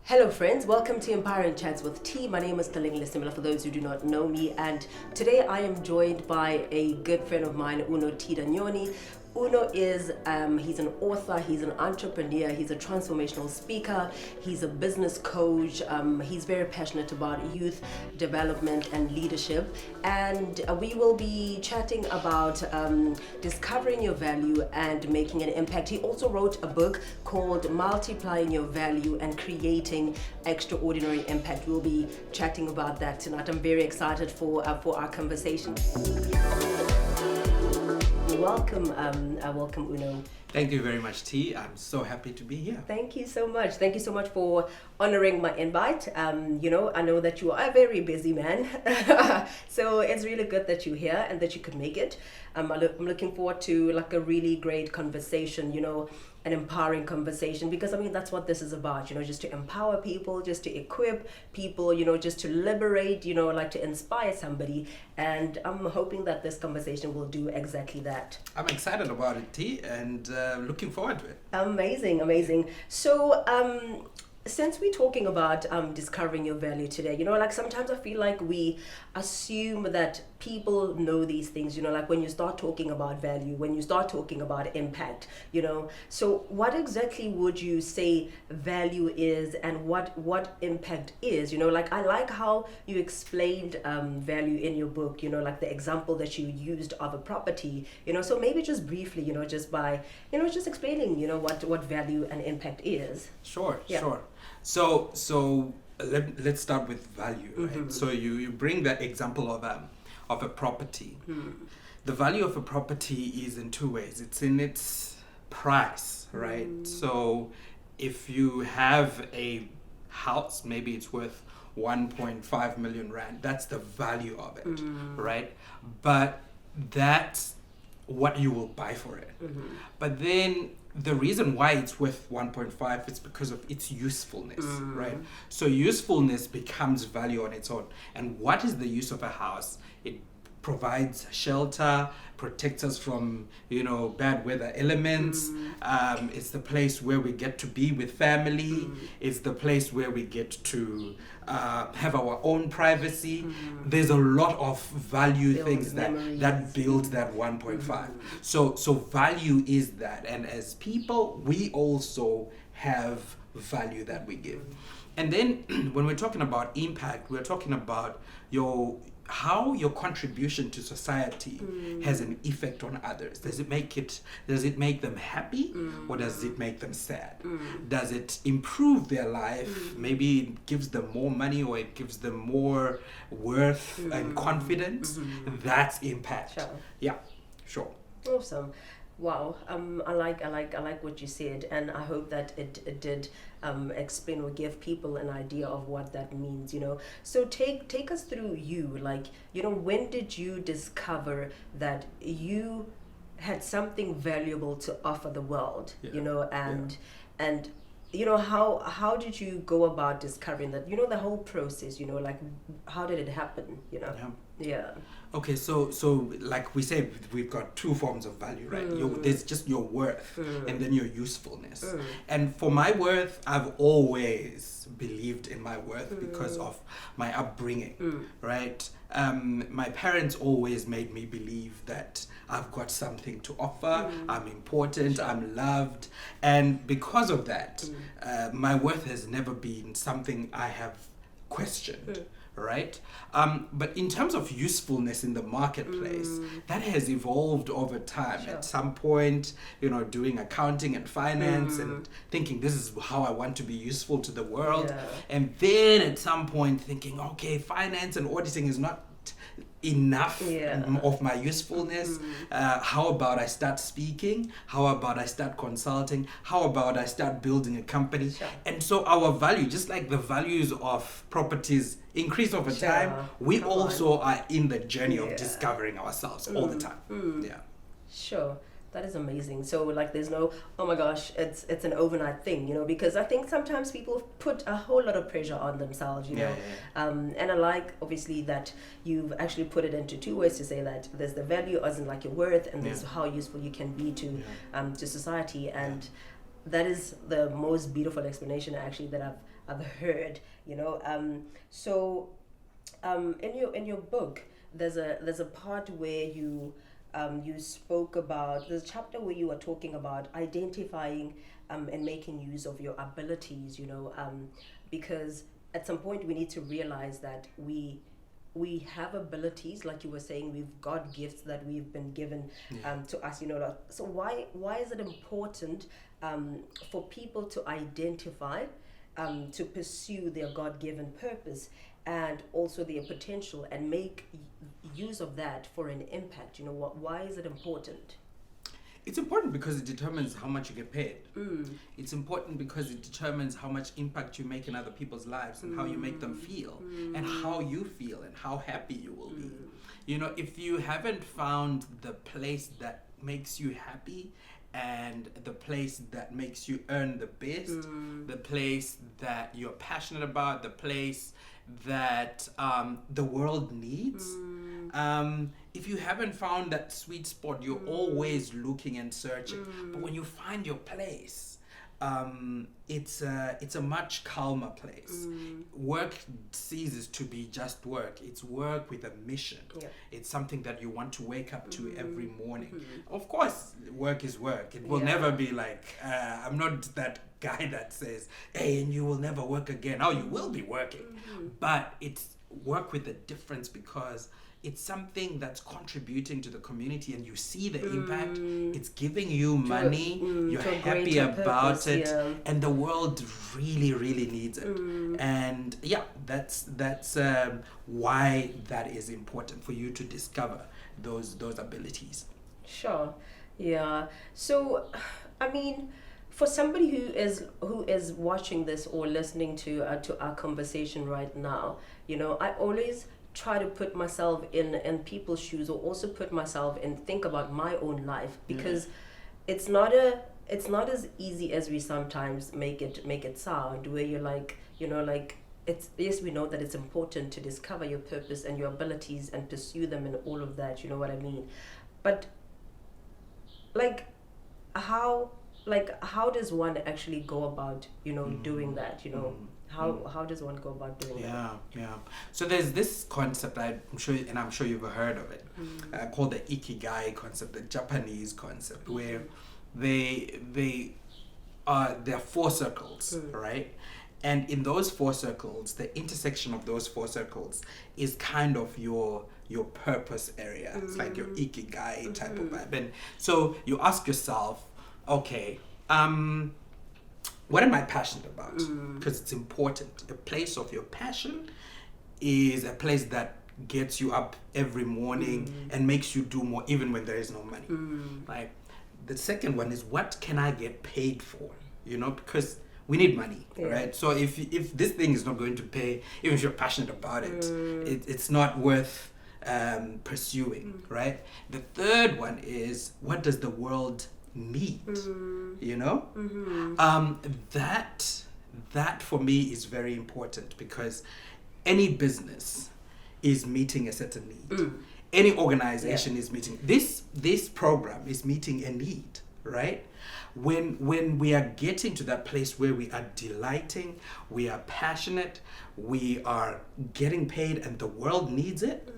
Hello friends, welcome to Empowering Chats with T. My name is Taling Lissimila for those who do not know me, and today I am joined by a good friend of mine, Unotida Nyoni. Uno is, he's an author, he's an entrepreneur, he's a transformational speaker, he's a business coach, he's very passionate about youth development and leadership, and we will be chatting about discovering your value and making an impact. He also wrote a book called Multiplying Your Value and Creating Extraordinary Impact. We'll be chatting about that tonight. I'm very excited for our conversation. Welcome Uno. Thank you very much, T. I'm so happy to be here. Thank you so much. Thank you so much for honoring my invite. I know that you are a very busy man. So it's really good that you're here and that you could make it. I'm looking forward to like a really great conversation, an empowering conversation, because that's what this is about, just to empower people, just to equip people, just to liberate, like to inspire somebody. And I'm hoping that this conversation will do exactly that. I'm excited about it, T, and looking forward to it. Amazing. So, since we're talking about discovering your value today, sometimes I feel like we assume that people know these things, like when you start talking about value, when you start talking about impact, so what exactly would you say value is and what impact is? I like how you explained value in your book, like the example that you used of a property, so maybe just briefly, just by, just explaining, what value and impact is. Sure. So let's start with value, right? Mm-hmm. So you bring that example of a property. The value of a property is in two ways. It's in its price, right? So if you have a house, maybe it's worth 1.5 million rand. That's the value of it, right? But that's what you will buy for it. But then the reason why it's worth 1.5 is because of its usefulness, right? So usefulness becomes value on its own. And what is the use of a house? It provides shelter, protects us from bad weather elements. It's the place where we get to be with family. It's the place where we get to have our own privacy. There's a lot of value things that build that 1.5. So value is that, and as people we also have value that we give. And then when we're talking about impact, we're talking about how your contribution to society has an effect on others. Does it make them happy, or does it make them sad? Does it improve their life? Maybe it gives them more money, or it gives them more worth and confidence. That's impact. Sure. Yeah, sure. Awesome. Wow. I like what you said, and I hope that it did explain or give people an idea of what that means, So take us through when did you discover that you had something valuable to offer the world, and how did you go about discovering that, the whole process, how did it happen, Yeah. Okay, so like we say, we've got two forms of value, right? There's just your worth and then your usefulness. And for my worth, I've always believed in my worth because of my upbringing, right? My parents always made me believe that I've got something to offer, I'm important, I'm loved. And because of that, my worth has never been something I have questioned. Right? But in terms of usefulness in the marketplace, that has evolved over time. Sure. At some point, doing accounting and finance and thinking this is how I want to be useful to the world. Yeah. And then at some point thinking, okay, finance and auditing is not enough of my usefulness. How about I start speaking? How about I start consulting? How about I start building a company? Sure. And so our value, just like the values of properties increase over time, we also are in the journey of discovering ourselves all the time. Yeah. Sure. That is amazing. So there's no, oh my gosh, it's an overnight thing, because I think sometimes people put a whole lot of pressure on themselves, and I like obviously that you've actually put it into two ways to say that there's the value as in your worth, and there's how useful you can be to society, and that is the most beautiful explanation actually that I've heard, you know. In your book, there's a part where you spoke about, there's a chapter where you are talking about identifying and making use of your abilities, you know, because at some point we need to realize that we have abilities, like you were saying, we've got gifts that we've been given to us, you know. So why is it important for people to identify, to pursue their God-given purpose and also their potential and make use of that for an impact? You know, why is it important? It's important because it determines how much you get paid. It's important because it determines how much impact you make in other people's lives and how you make them feel and how you feel and how happy you will be. You know, if you haven't found the place that makes you happy and the place that makes you earn the best, the place that you're passionate about, the place that the world needs. If you haven't found that sweet spot, you're always looking and searching. But when you find your place, it's a much calmer place. Work ceases to be just work. It's work with a mission. It's something that you want to wake up to every morning. Of course, work is work. It will never be like, I'm not that guy that says, hey, and you will never work again. Oh, you will be working. But it's work with a difference because it's something that's contributing to the community and you see the impact. It's giving you money, you're happy about it, and the world really, really needs it. And yeah, that's why that is important for you to discover those abilities. Sure. Yeah. So, I mean, for somebody who is watching this or listening to our conversation right now, you know, I always try to put myself in people's shoes, or also put myself and think about my own life, because it's not as easy as we sometimes make it sound, where you're like, you know, like, it's, yes, we know that it's important to discover your purpose and your abilities and pursue them and all of that, you know what I mean, but how does one actually go about, you know, doing that, you know? How does one go about doing that? Yeah. So there's this concept I'm sure you've heard of it, called the Ikigai concept, the Japanese concept, where there are 4 circles, right? And in those 4 circles, the intersection of those 4 circles is kind of your purpose area. It's like your Ikigai type of vibe. And so you ask yourself, okay, what am I passionate about? Because it's important. A place of your passion is a place that gets you up every morning and makes you do more even when there is no money. Right? The second one is, what can I get paid for? You know, because we need money, right? So if this thing is not going to pay, even if you're passionate about it, it's not worth pursuing, right? The third one is, what does the world need? You know, that for me is very important, because any business is meeting a certain need. Any organization is meeting this program is meeting a need, right? When we are getting to that place where we are delighting, we are passionate, we are getting paid, and the world needs it,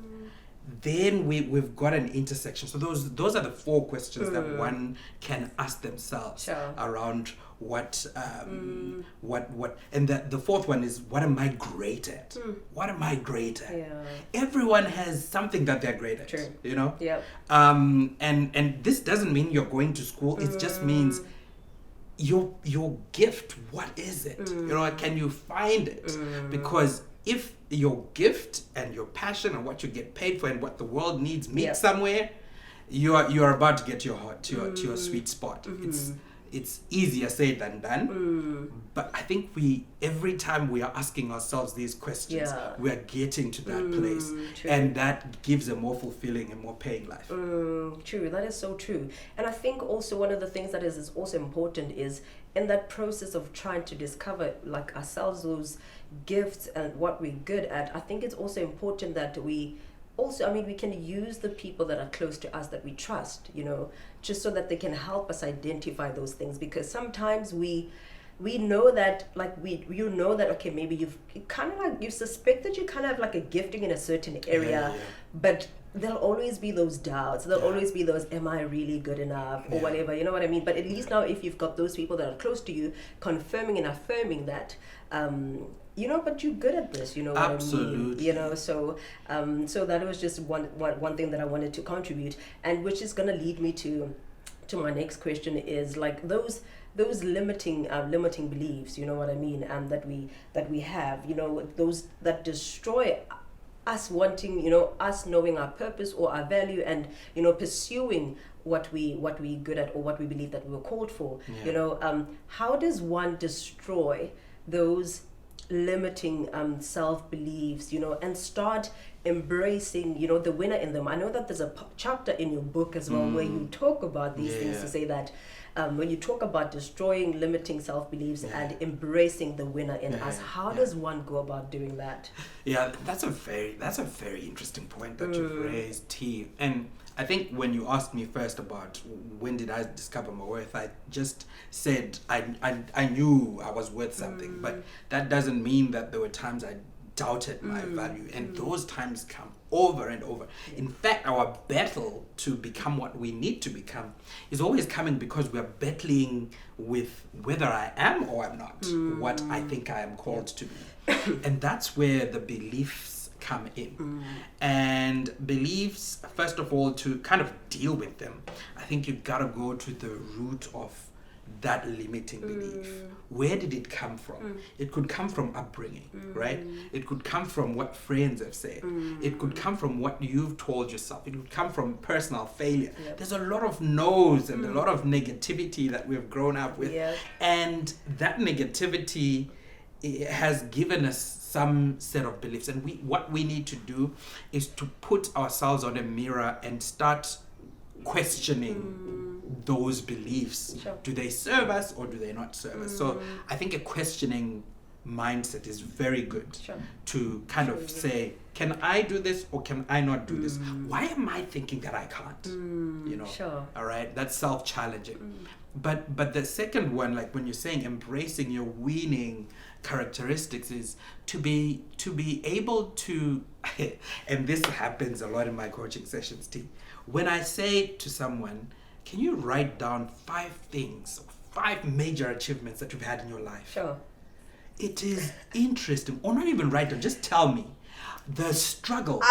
then we've got an intersection. So those are the 4 questions that one can ask themselves around what and the 4th one is, what am I great at? What am I great at? Everyone has something that they're great at. You know? And this doesn't mean you're going to school. It just means your gift, what is it? You know, can you find it? Because if your gift and your passion and what you get paid for and what the world needs meet somewhere, you're about to get to your sweet spot. It's easier said than done, but I think every time we are asking ourselves these questions, we are getting to that place, and that gives a more fulfilling and more paying life. True, that is so true. And I think also one of the things that is also important is, in that process of trying to discover, like, ourselves, those gifts and what we're good at, I think it's also important that we can use the people that are close to us, that we trust, you know, just so that they can help us identify those things. Because sometimes we we know that, like, you know that, okay, maybe you kind of like, you suspect that you kind of have like a gifting in a certain area, but there'll always be those doubts. There'll always be those, am I really good enough, or whatever, you know what I mean? But at least now, if you've got those people that are close to you confirming and affirming that, you know, but you're good at this, you know what Absolutely. I mean? You know, so that was just one thing that I wanted to contribute, and which is going to lead me to my next question, is like those limiting beliefs, you know what I mean, that we have, you know, those that destroy us wanting, you know, us knowing our purpose or our value, and, you know, pursuing what we good at, or what we believe that we were called for. You know, how does one destroy those limiting self beliefs, you know, and start embracing, you know, the winner in them? I know that there's a chapter in your book as well where you talk about these things, to say that when you talk about destroying limiting self-beliefs and embracing the winner in us, how does one go about doing that? Yeah, that's a very interesting point that you've raised, T. And I think when you asked me first about when did I discover my worth, I just said I knew I was worth something, but that doesn't mean that there were times I doubted my value, and those times come over and over. In fact, our battle to become what we need to become is always coming because we're battling with whether I am or I'm not what I think I am called to be. And that's where the beliefs come in. And beliefs, first of all, to kind of deal with them, I think you've got to go to the root of that limiting belief. Where did it come from? It could come from upbringing, right? It could come from what friends have said. It could come from what you've told yourself. It could come from personal failure. There's a lot of no's and a lot of negativity that we've grown up with. And that negativity has given us some set of beliefs. And what we need to do is to put ourselves on a mirror and start questioning those beliefs. Do they serve us or do they not serve us? So I think a questioning mindset is very good to kind of say, can I do this or can I not do this? Why am I thinking that I can't? You know, all right, that's self-challenging. But the second one, like when you're saying embracing your winning characteristics, is to be able to and this happens a lot in my coaching sessions, T. When I say to someone, can you write down 5 things, 5 major achievements that you've had in your life? It is interesting. Or not even write down, just tell me the struggle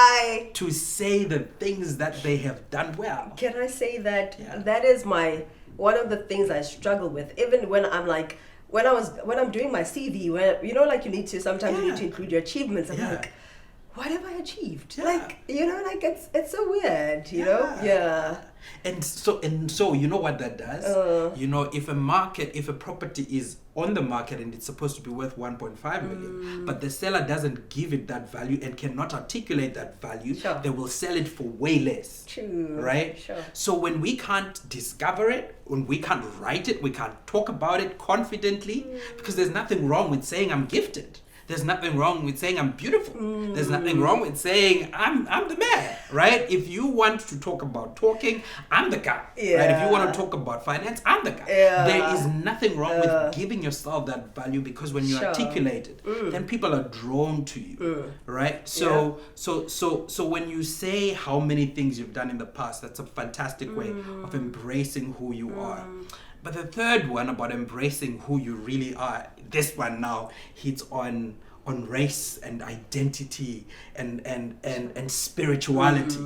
to say the things that they have done well. Can I say that that is one of the things I struggle with, even when I'm like, when I'm doing my CV, where, you know, like you need to include your achievements. I'm like, what have I achieved? Like, you know, like it's so weird, you know? And so you know what that does? You know, if a property is on the market and it's supposed to be worth 1.5 million, but the seller doesn't give it that value and cannot articulate that value, they will sell it for way less. Right? So when we can't discover it, when we can't write it, we can't talk about it confidently, because there's nothing wrong with saying I'm gifted. There's nothing wrong with saying I'm beautiful. There's nothing wrong with saying I'm the man, right? If you want to talk about talking, I'm the guy, right? If you want to talk about finance, I'm the guy. There is nothing wrong with giving yourself that value, because when you articulate it, then people are drawn to you, right? So when you say how many things you've done in the past, that's a fantastic way of embracing who you are. But the third one, about embracing who you really are, this one now hits on race and identity and spirituality.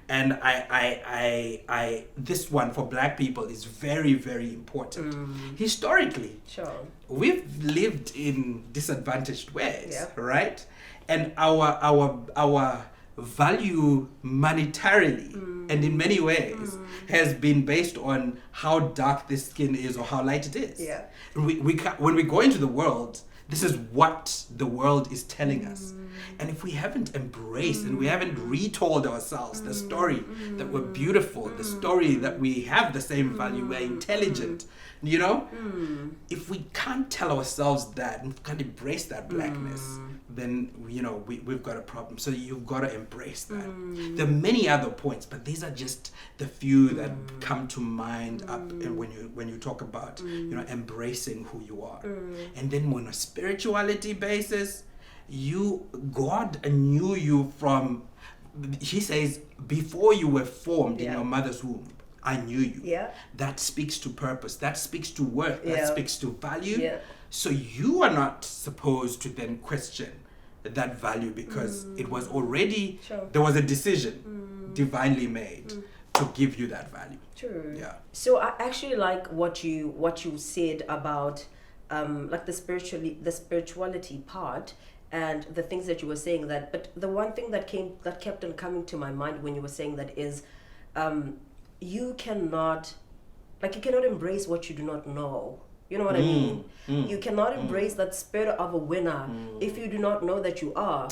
And I this one for Black people is very, very important. Historically, we've lived in disadvantaged ways, right? And our value monetarily and in many ways has been based on how dark this skin is or how light it is. We when we go into the world, this is what the world is telling us. And if we haven't embraced and we haven't retold ourselves the story that we're beautiful, the story that we have the same value, we're intelligent, you know, if we can't tell ourselves that and can't embrace that blackness, then, you know, we've got a problem. So you've got to embrace that. There are many other points, but these are just the few that come to mind up and when you talk about, you know, embracing who you are. And then on a spirituality basis, God knew you from, he says, before you were formed in your mother's womb, I knew you. Yeah. That speaks to purpose. That speaks to worth. That speaks to value. Yeah. So you are not supposed to then question that value because it was already, there was a decision divinely made to give you that value. True. Yeah. So I actually like what you said about like the spirituality part and the things that you were saying that. But the one thing that kept on coming to my mind when you were saying that is, you cannot embrace what you do not know. You know what I mean? You cannot embrace that spirit of a winner if you do not know that you are.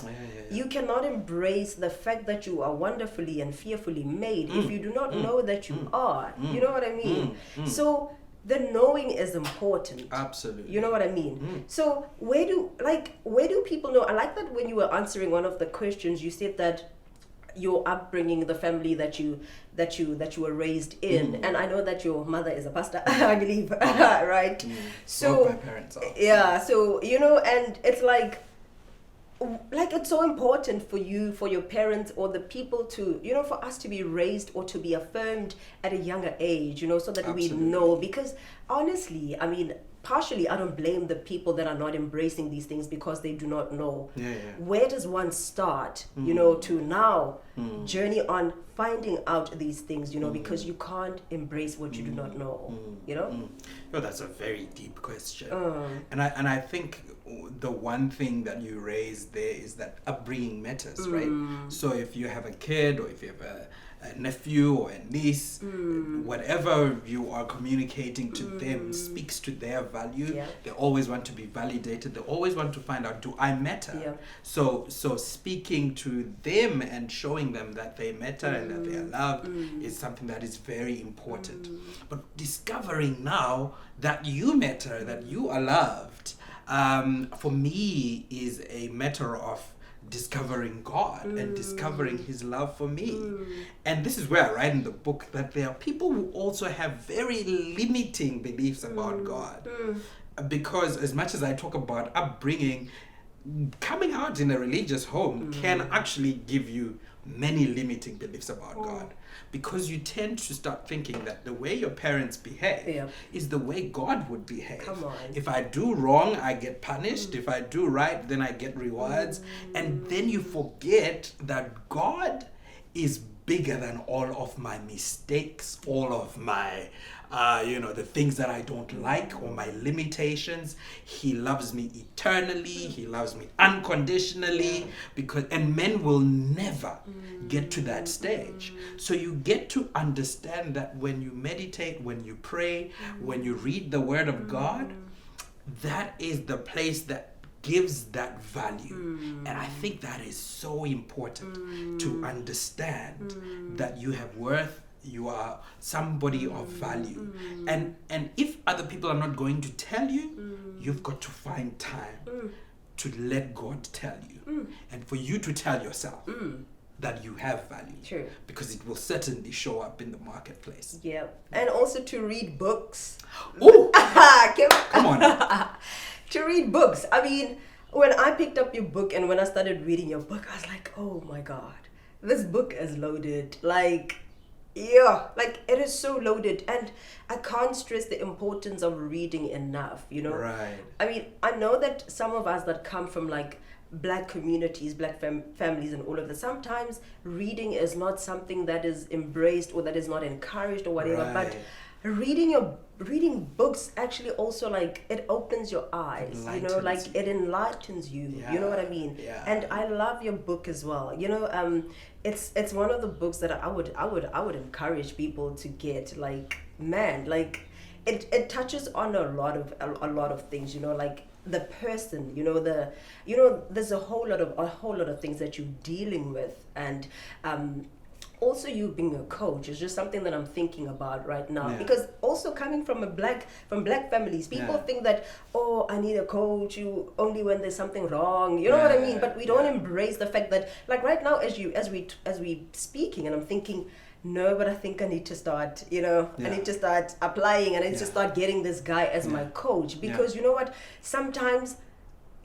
You cannot embrace the fact that you are wonderfully and fearfully made if you do not know that you are. You know what I mean? So the knowing is important. Absolutely. You know what I mean? So where do people know? I like that when you were answering one of the questions, you said that your upbringing, the family that you were raised in, and I know that your mother is a pastor, I believe, right? So both my parents are. Yeah, so you know, and it's like it's so important for you, for your parents or the people to, you know, for us to be raised or to be affirmed at a younger age, you know, so that we know. Because honestly, I mean, partially I don't blame the people that are not embracing these things because they do not know. Where does one start, you know, to now journey on finding out these things, you know, because you can't embrace what you do not know, you know? Oh, that's a very deep question. And I think the one thing that you raised there is that upbringing matters, right? So if you have a kid or if you have a nephew or a niece, whatever you are communicating to them speaks to their value. They always want to be validated. They always want to find out, do I matter? So speaking to them and showing them that they matter and that they are loved is something that is very important. But discovering now that you matter, that you are loved, for me is a matter of discovering God and discovering his love for me. And this is where I write in the book that there are people who also have very limiting beliefs about God. Because as much as I talk about upbringing, coming out in a religious home can actually give you many limiting beliefs about God. Because you tend to start thinking that the way your parents behave is the way God would behave. Come on. If I do wrong, I get punished. If I do right, then I get rewards. And then you forget that God is bigger than all of my mistakes, all of my the things that I don't like or my limitations. He loves me eternally. He loves me unconditionally, and men will never get to that stage. So you get to understand that when you meditate, when you pray, when you read the word of God, that is the place that gives that value. And I think that is so important to understand that you have worth. You are somebody of value, and if other people are not going to tell you, you've got to find time to let God tell you, and for you to tell yourself that you have value. True. Because it will certainly show up in the marketplace. Yeah, and also to read books. Oh, come on! To read books. I mean, when I picked up your book and when I started reading your book, I was like, oh my God, this book is loaded. It is so loaded, and I can't stress the importance of reading enough, you know? Right. I mean, I know that some of us that come from like black communities, black families and all of that, sometimes reading is not something that is embraced or that is not encouraged or whatever, but reading books actually also, like, it opens your eyes, you know, like it enlightens you, you know what I mean? And I love your book as well, you know. It's one of the books that I would encourage people to get. Like, man, like it touches on a lot of things, you know, like the person, there's a whole lot of things that you're dealing with, and also you being a coach is just something that I'm thinking about right now, because also coming from black families, people think that, oh, I need a coach you only when there's something wrong, you know what I mean, but we don't embrace the fact that, like, right now as we speaking, and I'm thinking, no, but I think I need to start, I need to start applying, and I need to start getting this guy as my coach, because you know what, sometimes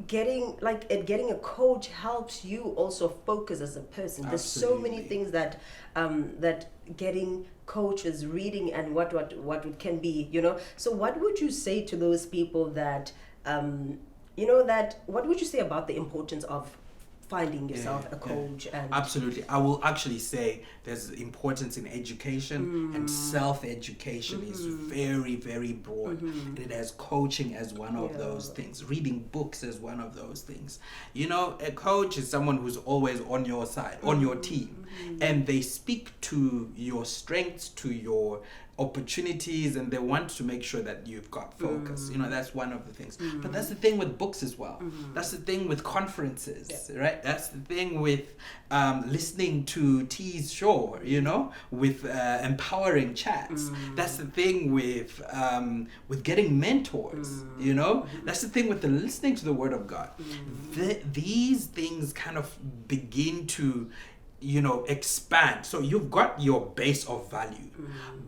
getting a coach helps you also focus as a person. There's so many things that getting coaches, reading, and what it can be, so what would you say to those people that what would you say about the importance of finding yourself a coach? And absolutely, I will actually say there's importance in education, and self-education is very, very broad, and it has coaching as one of those things, reading books as one of those things. A coach is someone who's always on your side, on your team, and they speak to your strengths, to your opportunities, and they want to make sure that you've got focus. That's one of the things. But that's the thing with books as well. That's the thing with conferences, right? That's the thing with listening to T's show, with empowering chats. That's the thing with getting mentors, That's the thing with listening to the Word of God. These things kind of begin to expand. So you've got your base of value,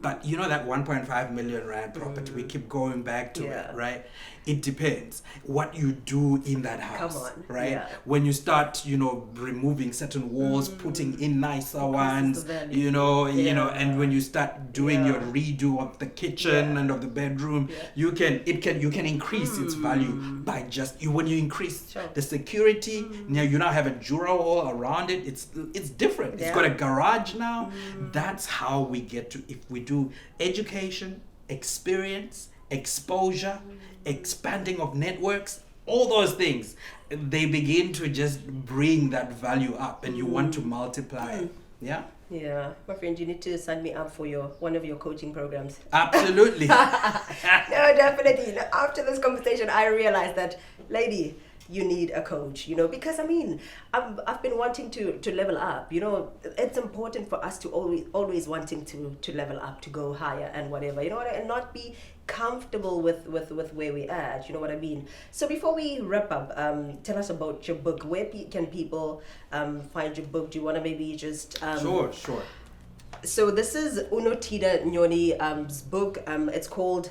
but that 1.5 million rand property, we keep going back to it, right? It depends what you do in that house, right? When you start, removing certain walls, putting in nicer ones, and when you start doing your redo of the kitchen and of the bedroom, you can increase its value by when you increase the security. Now you now have a jura wall around it. It's different. It's got a garage now. That's how we get to, if we do education, experience, exposure, expanding of networks, all those things, they begin to just bring that value up, and you want to multiply it. Yeah, my friend, you need to sign me up for one of your coaching programs. Absolutely. No, definitely. After this conversation, I realized that, lady, you need a coach, because I've been wanting to level up. It's important for us to always wanting to level up, to go higher and whatever, and not be comfortable with where we're at, you know what I mean? So before we wrap up, tell us about your book. Where can people find your book? Do you want to maybe just Sure. So this is Unotida Nyoni's book. It's called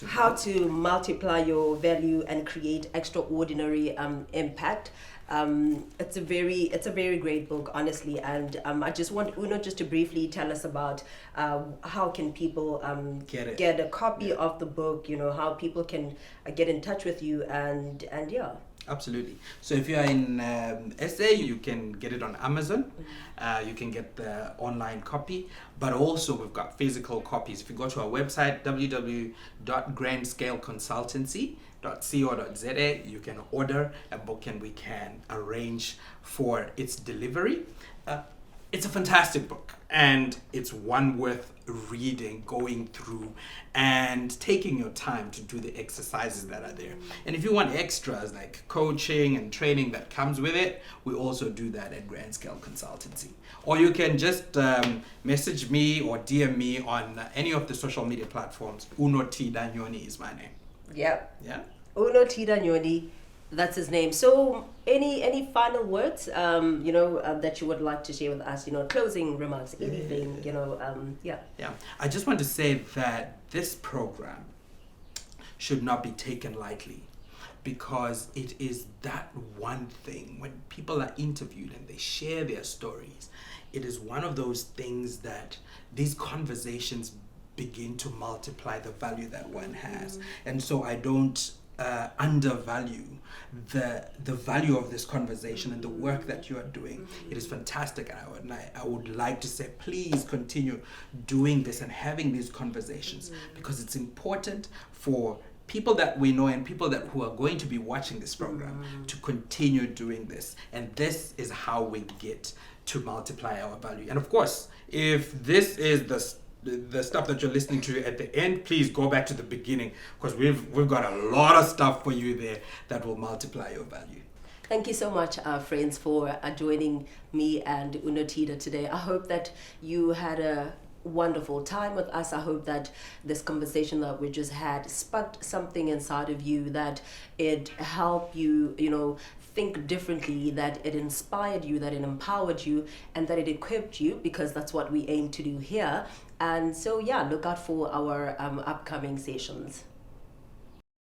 How to Multiply Your Value and Create Extraordinary Impact. It's a very great book, honestly, and I just want Uno just to briefly tell us about how can people get a copy of the book, how people can get in touch with you, and yeah. Absolutely. So if you're in SA, you can get it on Amazon. You can get the online copy, but also we've got physical copies. If you go to our website, www.grandscaleconsultancy.co.za, you can order a book and we can arrange for its delivery. It's a fantastic book, and it's one worth reading, going through, and taking your time to do the exercises that are there. And if you want extras like coaching and training that comes with it, we also do that at Grand Scale Consultancy. Or you can just message me or DM me on any of the social media platforms. Unotida Nyoni is my name. Yep. Yeah. Unotida Nyoni. That's his name. So any final words, that you would like to share with us, closing remarks, anything, Yeah, I just want to say that this program should not be taken lightly, because it is that one thing when people are interviewed and they share their stories, it is one of those things that these conversations begin to multiply the value that one has. And so I don't undervalue the value of this conversation and the work that you are doing. It is fantastic, and I would like to say, please continue doing this and having these conversations, because it's important for people that we know and people who are going to be watching this program to continue doing this. And this is how we get to multiply our value. And of course, if this is the stuff that you're listening to at the end, please go back to the beginning, because we've got a lot of stuff for you there that will multiply your value. Thank you so much, friends, for joining me and Unotida today. I hope that you had a wonderful time with us. I hope that this conversation that we just had sparked something inside of you, that it helped you, think differently, that it inspired you, that it empowered you, and that it equipped you, because that's what we aim to do here. And so, yeah, look out for our upcoming sessions.